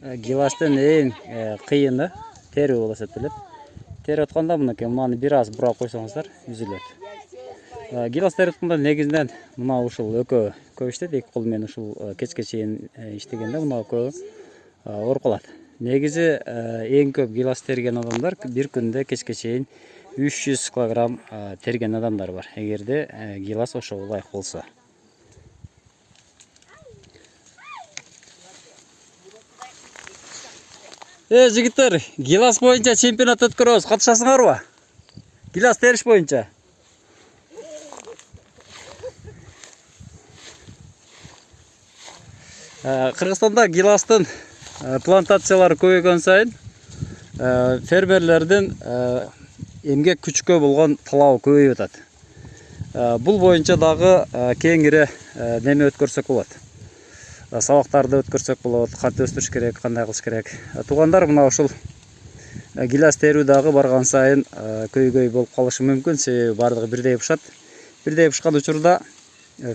Гиластын эң кыйыны тери болуп эсептелет. Тери атканда мынакей маны бир аз бура койсоңуздар үзүлөт. Гилас тери атканда негизинен мына ушул экөө көп иштейт, эки кол менен ушул кечке чейин иштегенде мына экөө оор калат. Негизи эң көп гилас терген адамдар бир күндө кечке чейин 300 килограмм терген адамдар бар. Эгерде гилас ошого ылайык болсо. Жигиттер, гилас боюнча чемпионат өткөрөбүз. Катышасыңарбы? Гилас териш боюнча. Кыргызстанда гиластын плантациялары көбөйгөн сайын фермерлердин эмгек күчкө болгон талабы көбөйүп атат. Бул боюнча дагы кеңири неме өткөрсөк болот. Сабактарды өткөрсөк болот, кантип өстүрүш керек, кандай кылыш керек. Туугандар мына ушул гилас терүү дагы барган сайын көйгөй болуп калышы мүмкүн, себеби бардыгы бирдей бышат. Бирдей бышкан учурда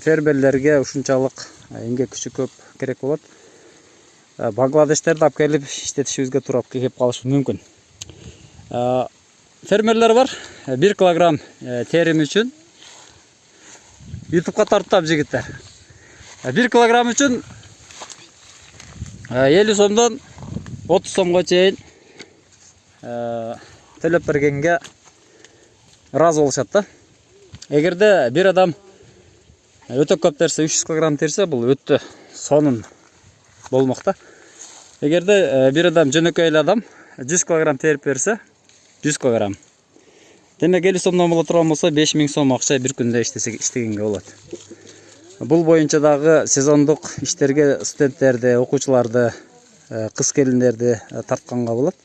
фермерлерге ушунчалык эмгек күчү көп керек болот. Бангладештерди алып келип иштетишибизге туура келип калышы мүмкүн. Фермерлер бар, 1 килограмм терим үчүн YouTube'га тарттым жигиттер. 1 килограмм үчүн 50 сомдон 30 сомго чейин төлөп бергенге ыраазы болушат да. Эгерде бир адам өтө көп терсе, 300 килограмм терсе, бул өтө сонун болмок да. Эгерде бир адам жөнөкөй эле адам 100 килограмм терип берсе, 100 килограмм. Демек 50 сомдон боло турган болсо 5000 сом акча бир күндө иштегенге болот. Бул боюнча дагы сезондук иштерге студенттерди, окуучуларды, кыз келиндерди тартканга болот.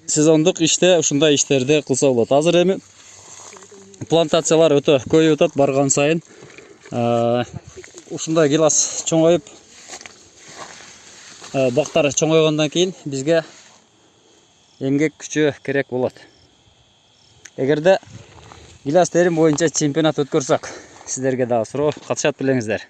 Сезондук иште ушундай иштерди кылса болот. Азыр эми плантациялар өтө көбөйүп атат барган сайын. Ушундай гилас чоңоюп, бактар чоңойгондон кийин бизге эмгек күчү керек болот. Эгерде гилас терим боюнча чемпионат өткөрсөк, сиздерге дагы суроо, катышат белеңиздер.